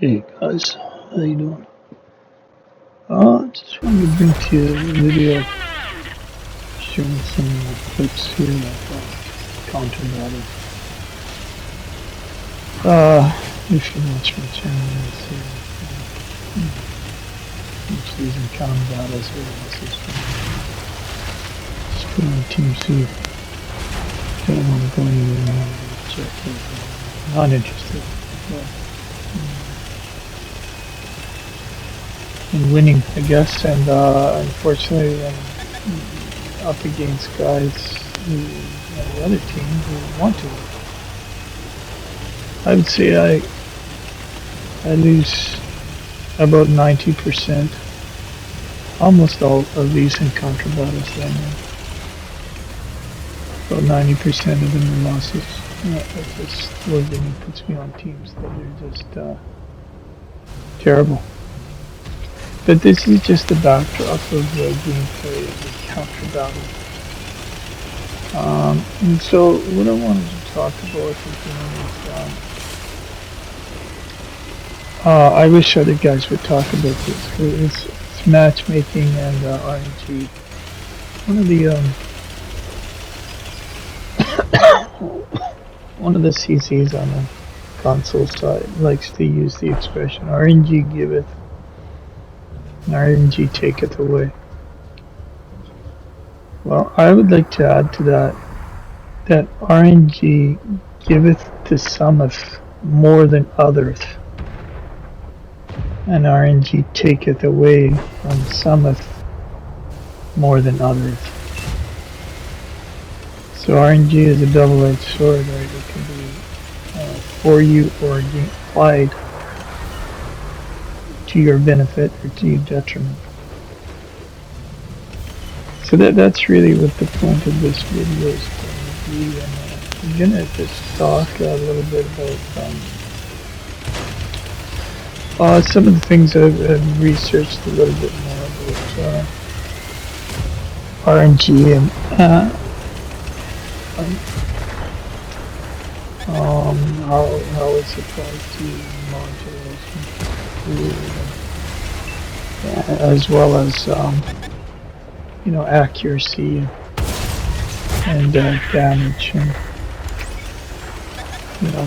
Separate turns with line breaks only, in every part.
Hey guys, how you doing? Just wanted to bring to you a video showing some clips here of counter battle. If you watch my channel, you'll see each of these encounter battles or losses. Just put on Team C. Don't want to go anywhere more than objective. Not interested. But, in winning, I guess, and unfortunately I'm up against guys who, the other team who want to win. I would say I lose about 90%, almost all of these encounter battles that I'm in. About 90% of them are losses. This Wargaming puts me on teams that are just terrible. But this is just the backdrop of the gameplay of the counter battle. And so what I wanted to talk about again is, I wish other guys would talk about this. It's matchmaking and RNG. One of the CCs on the console side likes to use the expression RNG giveth, RNG taketh away. Well, I would like to add to that RNG giveth to someth more than others, and RNG taketh away from someth more than others. So RNG is a double-edged sword, right? It can be for you or applied to your benefit or to your detriment. So that's really what the point of this video is going to be, and I'm going to just talk a little bit about some of the things I've researched a little bit more about RNG and how it's applied to modules, as well as accuracy and damage and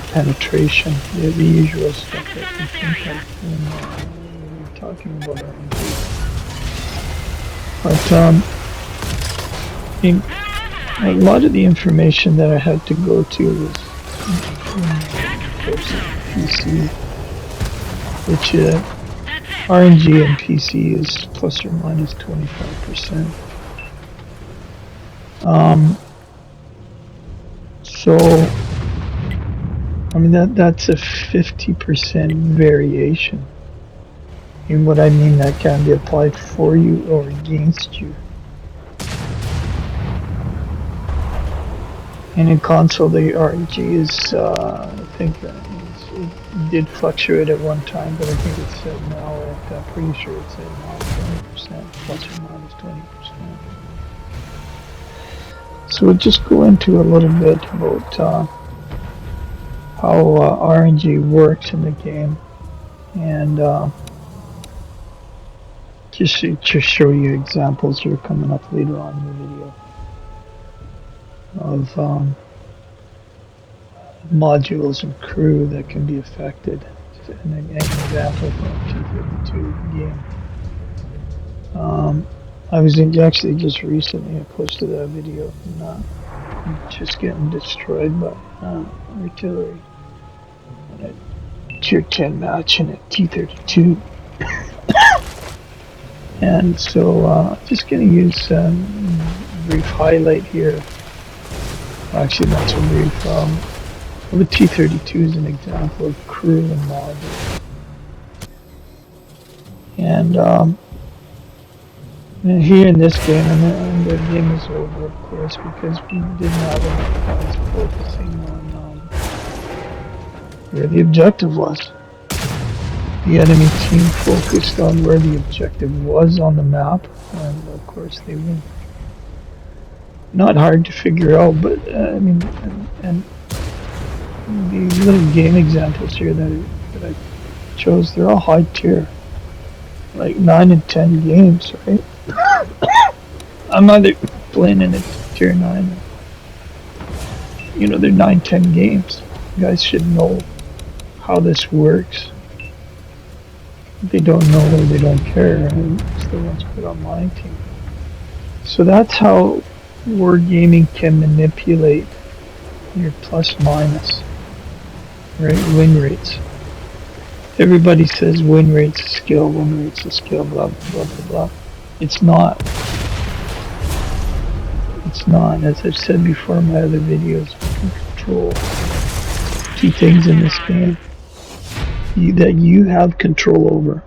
penetration, the usual stuff that we think of when we're talking about RNG. But a lot of the information that I had to go to was PC, which RNG and PC is plus or minus 25%. So I mean that's a 50% variation. And what I mean, that can be applied for you or against you. And in console, the RNG is, I think it did fluctuate at one time, but I think it's set now at, I'm pretty sure it's at now 20%, plus or minus 20%. So we'll just go into a little bit about how RNG works in the game, and just to show you examples here coming up later on in the video of modules and crew that can be affected. An example from a T32 game. I was actually just recently, I posted that video, just getting destroyed by artillery in a tier 10 match in a T32. And so I'm just going to use a brief highlight here. Actually, not so brief. Of a T32 is an example of crew and module. And here in this game, and the game is over, of course, because we didn't have enough guys focusing on where the objective was. The enemy team focused on where the objective was on the map, and of course they win. Not hard to figure out, but I mean, and the little game examples here that I shows they're all high tier, like 9 and 10 games, right? I'm either playing in a tier 9, they're 9, 10 games. You guys should know how this works. If they don't know or they don't care, and it's the ones put on my team. So that's how Wargaming can manipulate your plus minus, right? Win rates. Everybody says win rate's a skill, win rate's a skill, blah, blah, blah, blah, blah. It's not. It's not. As I've said before in my other videos, you can control two things in this game that you have control over.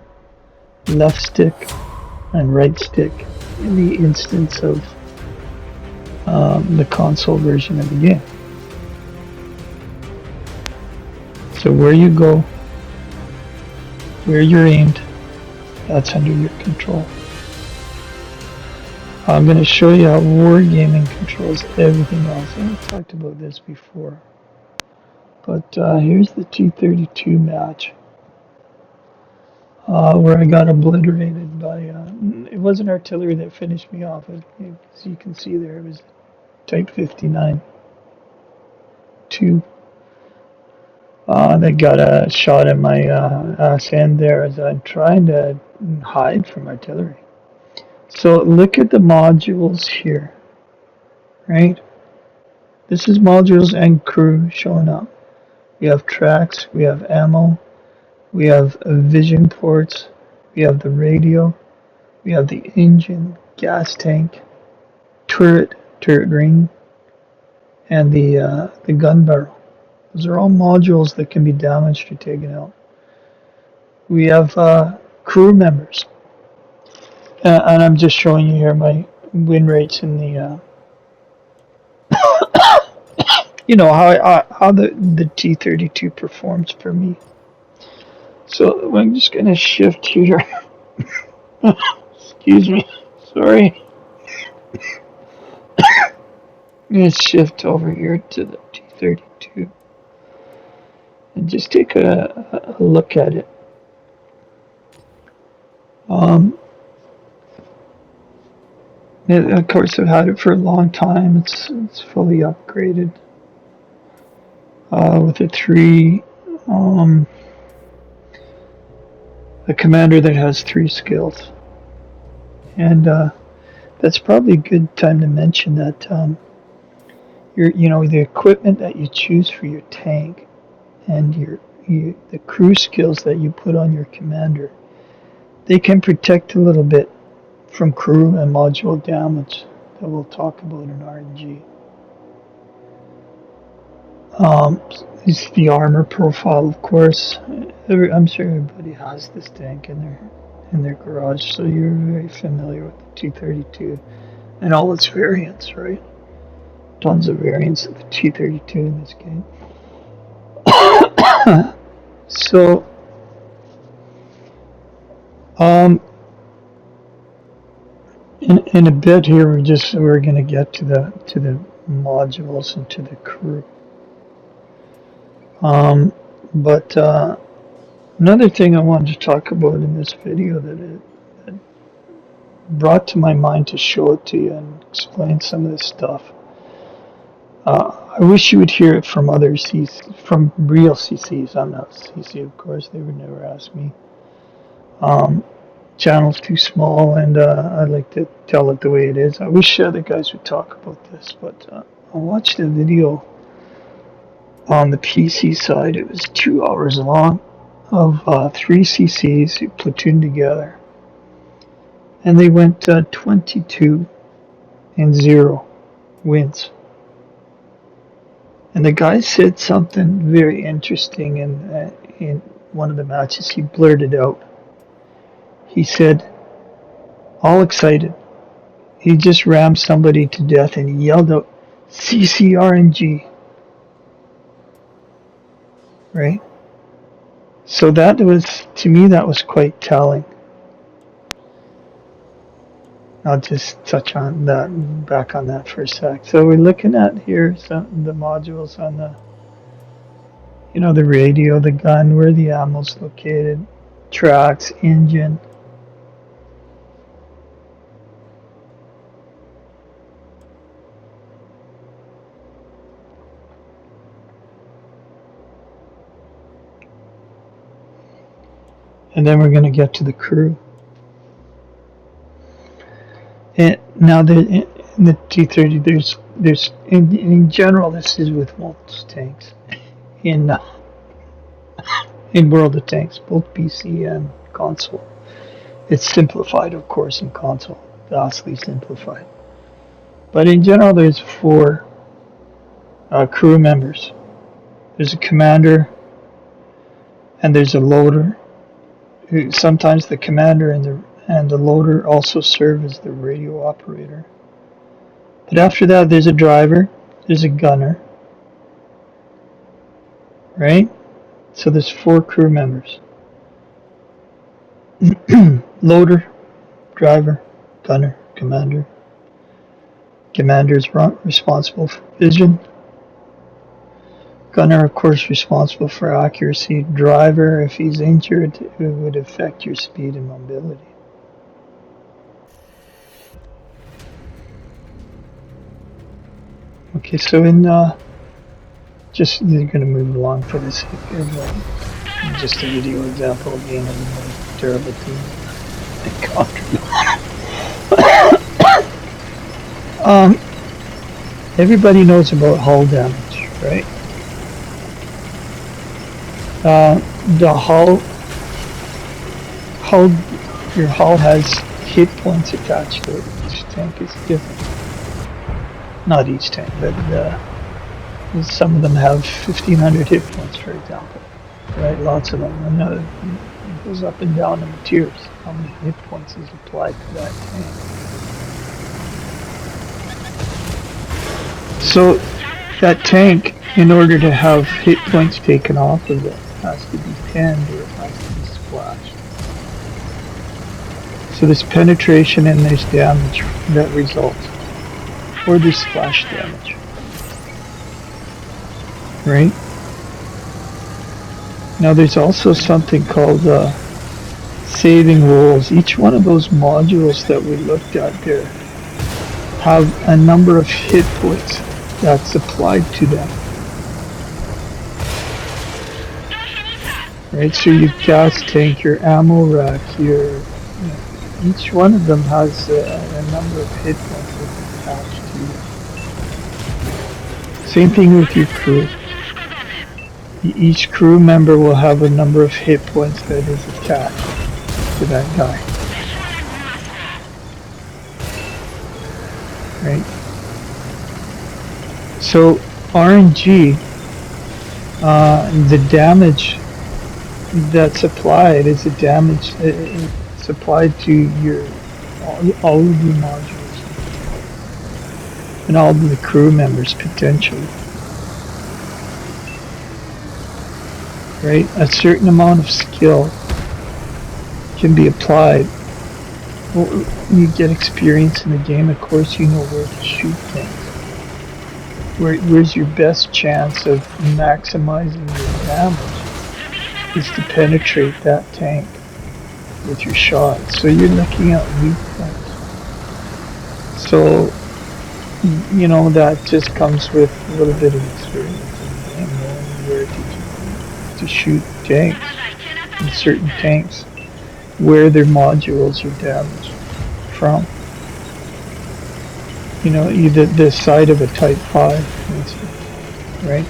Left stick and right stick in the instance of the console version of the game. So where you go, where you're aimed, that's under your control. I'm going to show you how Wargaming controls everything else. I've talked about this before. But here's the T-32 match. Where I got obliterated by, it wasn't artillery that finished me off. As you can see there, it was Type 59. 2. That got a shot in my ass end there as I'm trying to hide from artillery. So look at the modules here, right? This is modules and crew showing up. We have tracks, we have ammo, we have vision ports, we have the radio, we have the engine, gas tank, turret ring, and the gun barrel. Those are all modules that can be damaged or taken out. We have crew members. And I'm just showing you here my win rates in the, how the T-32 performs for me. So I'm just going to shift here. Excuse me. Sorry. I'm going to shift over here to the T-32 and just take a look at it. Of course, I've had it for a long time. It's fully upgraded with a 3, a commander that has 3 skills, and that's probably a good time to mention that the equipment that you choose for your tank and the crew skills that you put on your commander, they can protect a little bit from crew and module damage that we'll talk about in RNG. It's the armor profile, of course. I'm sure everybody has this tank in their garage, so you're very familiar with the T-32 and all its variants, right? Tons of variants of the T-32 in this game. So, in a bit here, we're going to get to the modules and to the crew. But another thing I wanted to talk about in this video that brought to my mind to show it to you and explain some of this stuff. I wish you would hear it from others, from real CCs. I'm not CC, of course. They would never ask me. Channel's too small, and I like to tell it the way it is. I wish other guys would talk about this, but I watched a video on the PC side. It was 2 hours long of 3 CCs who platooned together, and they went 22-0 wins. And the guy said something very interesting in one of the matches. He blurted out. He said, all excited, he just rammed somebody to death and he yelled out, CCRNG. Right? So to me, that was quite telling. I'll just touch on that, back on that for a sec. So we're looking at here the modules on You know, the radio, the gun, where the ammo's located, tracks, engine. And then we're going to get to the crew. And now in the T-30, there's in general, this is with most tanks. In World of Tanks, both PC and console. It's simplified, of course, in console, vastly simplified. But in general, there's 4 crew members. There's a commander, and there's a loader. Sometimes the commander and the loader also serve as the radio operator. But after that, there's a driver, there's a gunner, right? So there's 4 crew members. Loader, driver, gunner, commander. Commander is responsible for vision. Gunner, of course, responsible for accuracy. Driver, if he's injured, it would affect your speed and mobility. Okay, so in just you're going to move along for this. Just a video example again of a terrible team. Everybody knows about hull damage, right? The your hull has hit points attached to it. Each tank is different. Not each tank, but some of them have 1,500 hit points, for example. Right, lots of them. And it goes up and down in the tiers. How many hit points is applied to that tank? So that tank, in order to have hit points taken off of it, has to be pinned or it has to be splashed. So there's penetration and there's damage that results, or there's splash damage, right? Now there's also something called saving rolls. Each one of those modules that we looked at there have a number of hit points that's applied to them. Right, so your gas tank, your ammo rack, each one of them has a number of hit points that's attached to it. Same thing with your crew. Each crew member will have a number of hit points that is attached to that guy. Right? So RNG, the damage that's applied is a damage it's applied to all of your modules and all of the crew members potentially. Right? A certain amount of skill can be applied. Well, you get experience in the game, of course you know where to shoot things. Where's your best chance of maximizing your damage is to penetrate that tank with your shot. So you're looking at weak points. So, you know, that just comes with a little bit of experience in the game, knowing where to shoot tanks, in certain tanks, where their modules are damaged from. You know, either the side of a Type 5, for instance, right?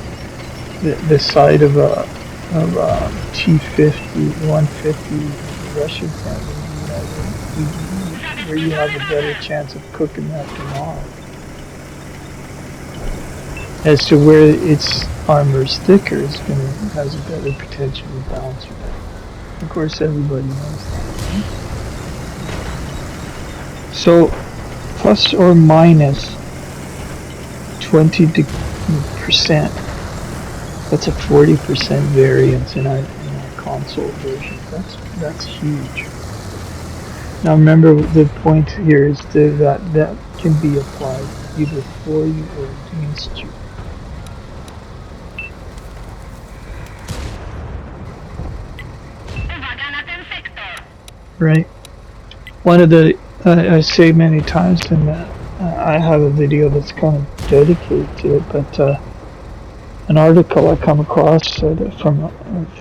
The side of a T-50, 150 Russian tank, you know, where you have a better chance of cooking that thing off. As to where its armor is thicker, has a better potential to bounce back. Of course, everybody knows that, right? So, plus or minus 20%. That's a 40% variance in our console version. That's huge. Now remember, the point here is that can be applied either for you or against you. right? One of the, I say many times in that, I have a video that's kind of dedicated to it, but an article I come across said from a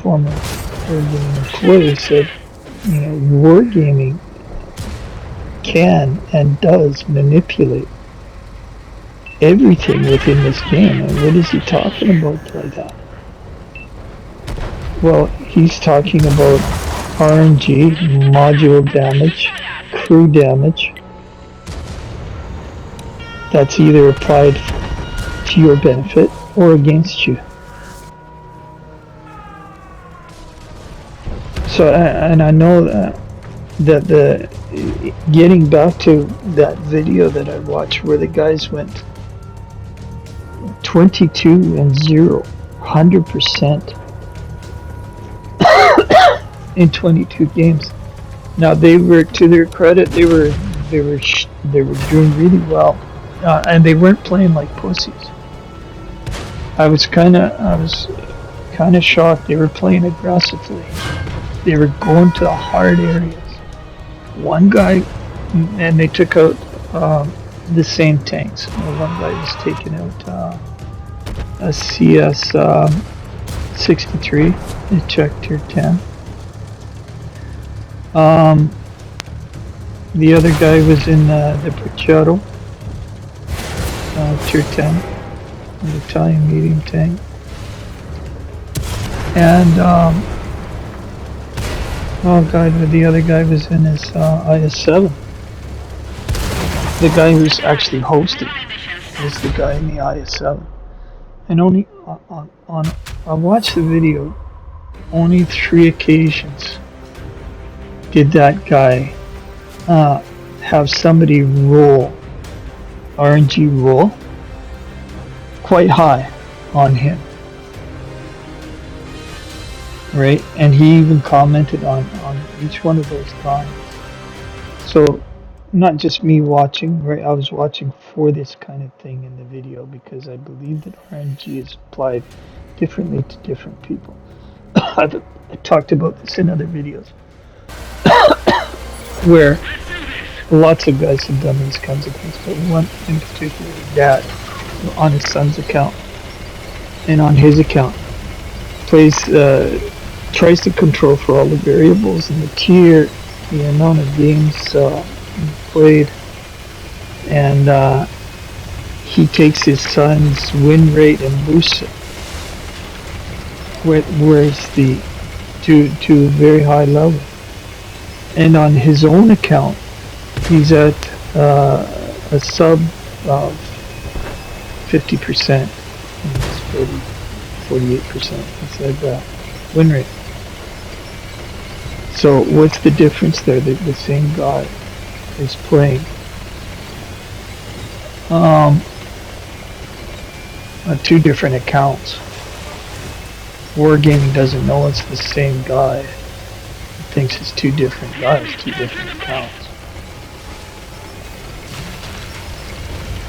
former Wargaming employee said, you know, Wargaming can and does manipulate everything within this game. And what is he talking about by that? Well, he's talking about RNG, module damage, crew damage, that's either applied to your benefit or against you. So, and I know that the getting back to that video that I watched where the guys went 22-0, 100% in 22 games. Now they were, to their credit, they were doing really well, and they weren't playing like pussies. I was kind of shocked. They were playing aggressively. They were going to the hard areas. One guy, and they took out the same tanks. One guy was taking out a CS 63, a Czech tier 10. The other guy was in the Picciotto tier 10, an Italian medium tank. And oh god, the other guy was in his IS-7. The guy who's actually hosting is the guy in the IS-7. And only I watched the video, only 3 occasions did that guy have somebody roll, RNG roll, quite high on him. Right? And he even commented on each one of those times. So, not just me watching, right? I was watching for this kind of thing in the video because I believe that RNG is applied differently to different people. I talked about this in other videos where lots of guys have done these kinds of things, but one in particular, Dad, on his son's account and on his account, tries to control for all the variables in the tier, the amount of games played, and he takes his son's win rate and boosts it, whereas to a very high level. And on his own account, he's at a sub of 50%, 48%. He said win rate. So what's the difference there? The same guy is playing on 2 different accounts. Wargaming doesn't know it's the same guy. He thinks it's 2 different guys, 2 different accounts.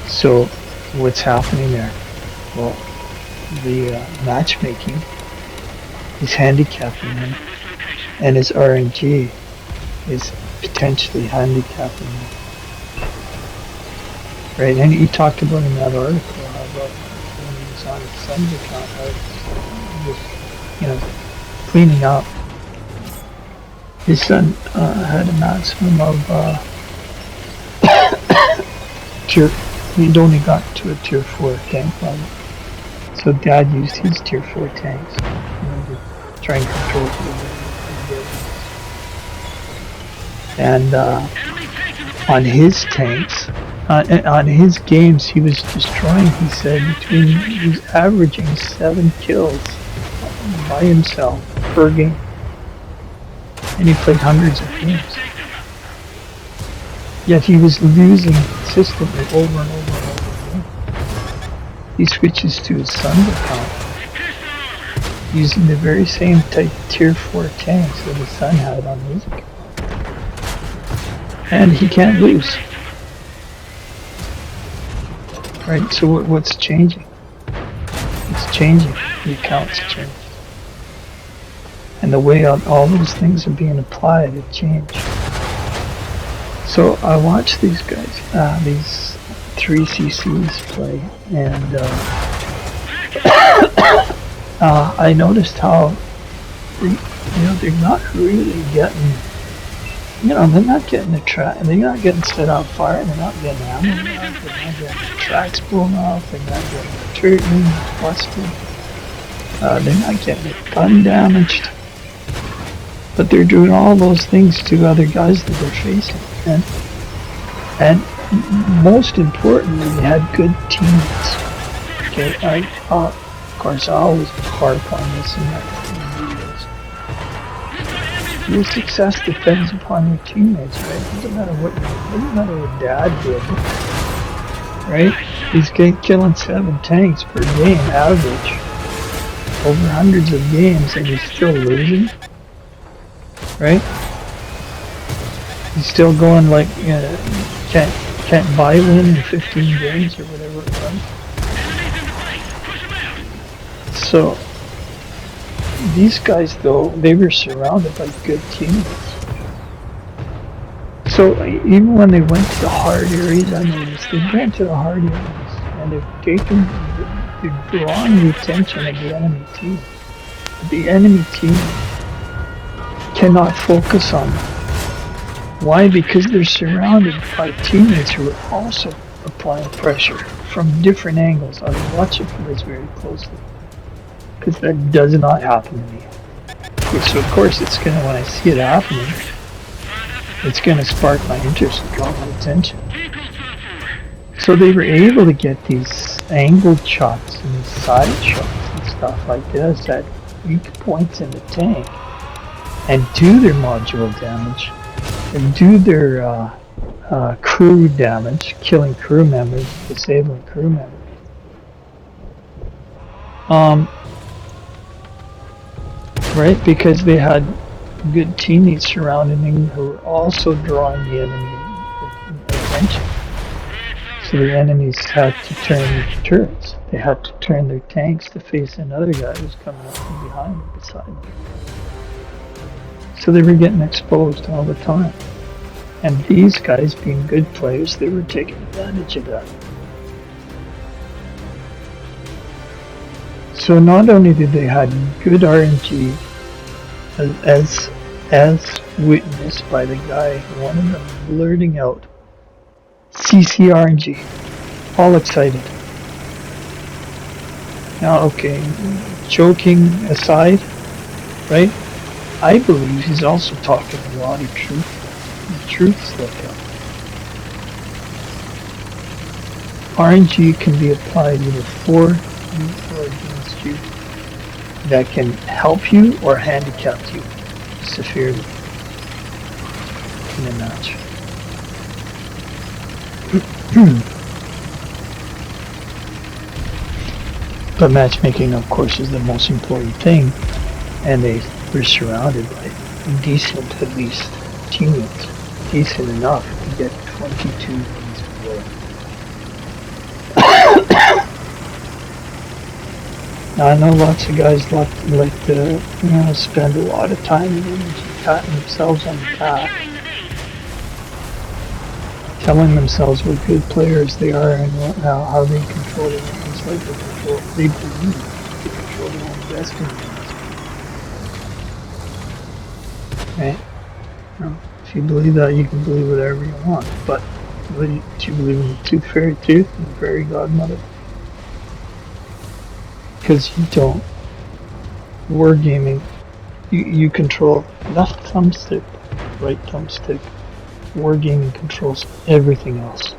So what's happening there? Well, the matchmaking is handicapping him, and his RNG is potentially handicapping him. Right, and he talked about in that article about when he was on his son's account, just, cleaning up. His son had a maximum of he'd only got to a tier 4 tank level. So Dad used his tier 4 tanks to try and control the and on his tanks, on his games, he was destroying, he said, he was averaging 7 kills by himself per game. And he played hundreds of games. Yet he was losing consistently over and over and over again. He switches to his son's account, using the very same type tier 4 tanks that his son had on his account. And he can't lose. Right, so what's changing? It's changing. The account's changing. And the way all those things are being applied, it changed. So I watched these guys, these 3CCs play, and I noticed how they're not really getting, they're not getting they're not getting set on fire, they're not getting ammo, they're not getting the tracks blown off, they're not getting the turret rings busted, they're not getting the gun damaged, but they're doing all those things to other guys that they're facing, and most importantly, they had good teammates. Okay, of course, I always harp on this in my videos. Your success depends upon your teammates, right? It doesn't matter what Dad did, right? He's killing 7 tanks per game average over hundreds of games, and he's still losing, right? He's still going like can't buy win in 15 games or whatever it was. So these guys, though, they were surrounded by good teammates. So even when they went to the hard areas, I noticed they went to the hard areas and they're drawing the attention of the enemy team. The enemy team cannot focus on them. Why? Because they're surrounded by teammates who are also applying pressure from different angles. I was watching for this very closely, because that does not happen to me. So of course it's gonna, when I see it happening, it's gonna spark my interest and draw my attention. So they were able to get these angled shots and these side shots and stuff like this at weak points in the tank and do their module damage and do their crew damage, killing crew members, disabling crew members. Right, because they had good teammates surrounding them who were also drawing the enemy attention. So the enemies had to turn turrets. They had to turn their tanks to face another guy who's coming up from behind or beside them. So they were getting exposed all the time. And these guys, being good players, they were taking advantage of that. So not only did they have good RNG, as witnessed by the guy, one of them blurting out CC RNG, all excited. Now, okay, joking aside, right? I believe he's also talking a lot of truth. The truth slipped out. RNG can be applied either for you or against you. That can help you or handicap you severely in a match. But matchmaking, of course, is the most important thing, and they were surrounded by decent, at least, teammates. Decent enough to get 22 wins for. Now, I know lots of guys like to spend a lot of time and energy patting themselves on the back, telling themselves what good players they are and how they control their own life. They believe they control their own destiny. Right? Well, if you believe that, you can believe whatever you want. But do you believe in the tooth fairy and the fairy godmother? Because you don't. Wargaming, you control left thumbstick, right thumbstick. Wargaming controls everything else.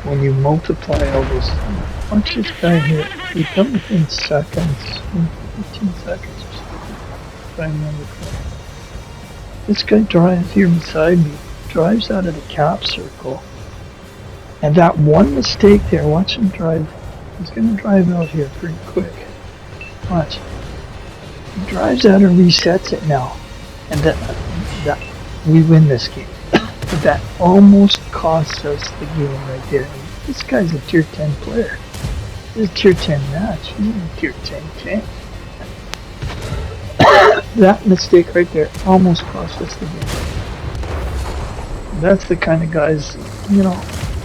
When you multiply all those, watch this guy here. He come within seconds, 15 seconds or something, if I remember correctly. This guy drives here beside me, drives out of the cap circle, and that one mistake there, watch him drive. He's gonna drive out here pretty quick. Watch. He drives out and resets it now, and that we win this game. But that almost costs us the game right there. This guy's a tier 10 player. This is a tier 10 match. He's a tier 10 tank. That mistake right there almost cost us the game. That's the kind of guys, you know,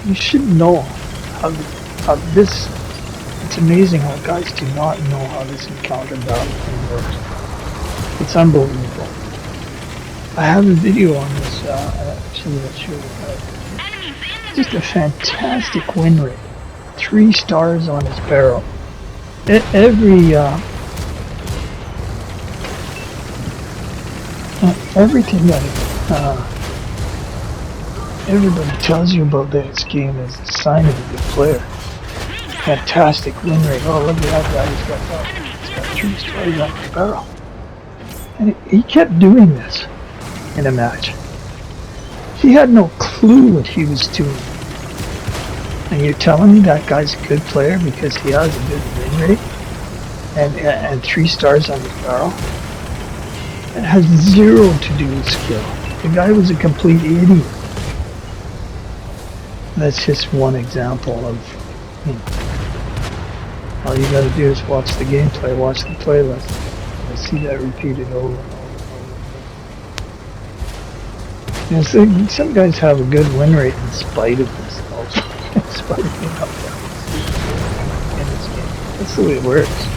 you should know how this, it's amazing how guys do not know how this encounter battle thing works. It's unbelievable. I have a video on this, actually I'll show you. Just a fantastic win rate. 3 stars on his barrel. Everything that everybody tells you about this game is a sign of a good player. Fantastic win rate. Oh, look at that guy. He's got 3 stars on his barrel. And he kept doing this in a match. He had no clue what he was doing. And you're telling me that guy's a good player because he has a good win rate and 3 stars on his barrel? It has 0 to do with skill. The guy was a complete idiot. That's just one example of, you know, all you gotta do is watch the gameplay, watch the playlist. I see that repeated over and over and over. You know, some guys have a good win rate in spite of themselves. In spite of being up there in this game. That's the way it works.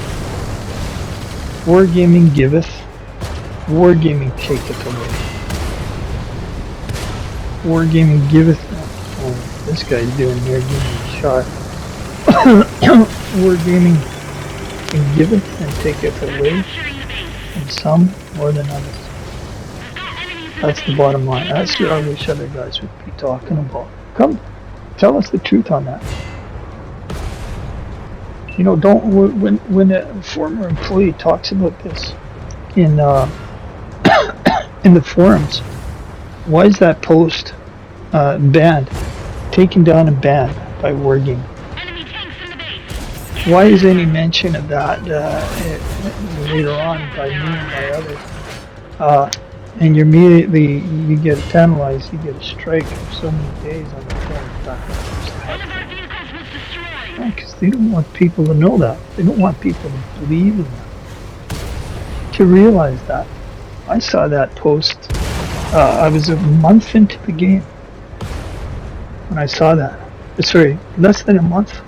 Wargaming giveth. Wargaming taketh away. Wargaming giveth. Oh, this guy's doing here, giving me a shot. Wargaming can giveth and taketh away, and some more than others. That's the bottom line. That's what I wish other guys would be talking about. Come, tell us the truth on that. You know, don't when a former employee talks about this in in the forums, why is that post banned, taken down and banned by Wargaming? Why is any mention of that later on by me and by others? And you immediately you get penalized, you get a strike for so many days on the forum. Because they don't want people to know that. They don't want people to believe in that. To realize that. I saw that post. I was a month into the game when I saw that. Sorry, less than a month.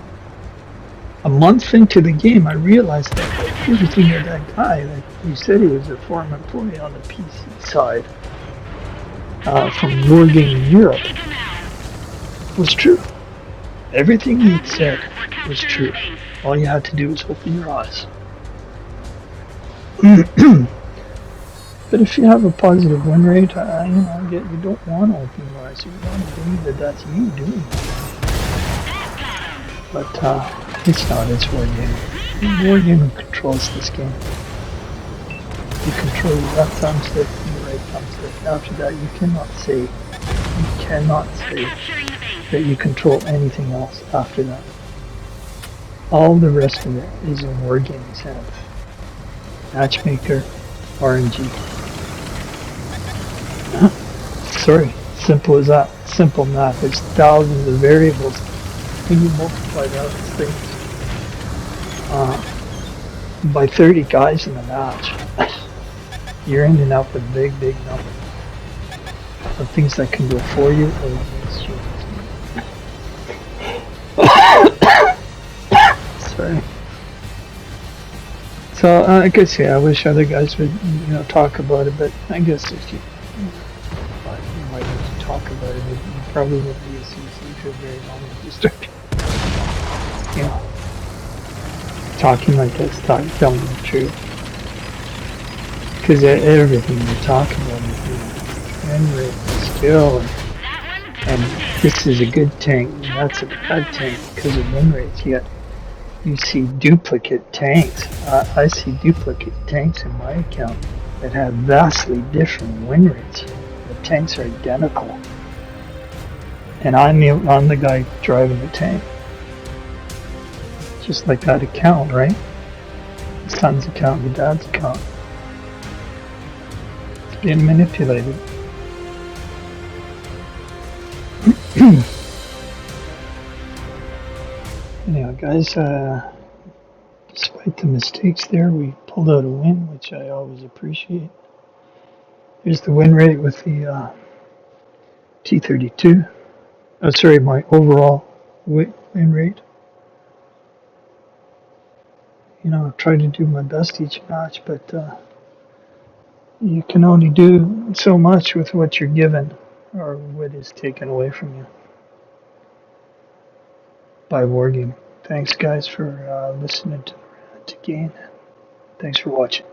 A month into the game, I realized that everything of that guy, that he said he was a former employee on the PC side from Wargaming Europe, was true. Everything he said was true. All you had to do was open your eyes. But if you have a positive win rate, you don't want to open your eyes. You want to believe that that's you doing it. But it's not. It's Wargaming. Wargaming controls this game. You control your left thumbstick and your right thumbstick. After that, you cannot say that you control anything else after that. All the rest of it is in Wargaming's hands. Matchmaker, RNG. Sorry, simple as that. Simple math. There's thousands of variables. When you multiply those things by 30 guys in the match, you're ending up with big numbers of things that can go for you or against you. Sorry. So I guess I wish other guys would talk about it, but I guess if you might have to talk about it, you probably won't be a CC for very long if you start talking like this, telling the truth. Because everything you're talking about is win rate, skill, and this is a good tank, and that's a bad tank because of win rates. Yet you see duplicate tanks. I see duplicate tanks in my account that have vastly different win rates. The tanks are identical, and I'm the guy driving the tank. Just like that account, right? Your son's account, your dad's account. It's being manipulated. Anyhow, guys, despite the mistakes there, we pulled pulled out a win, which I always appreciate. Here's the win rate with the T32. Oh, sorry, my overall win rate. You know, I've tried to do my best each match, but you can only do so much with what you're given or what is taken away from you by Wargaming. Thanks, guys, for listening to the rant again. Thanks for watching.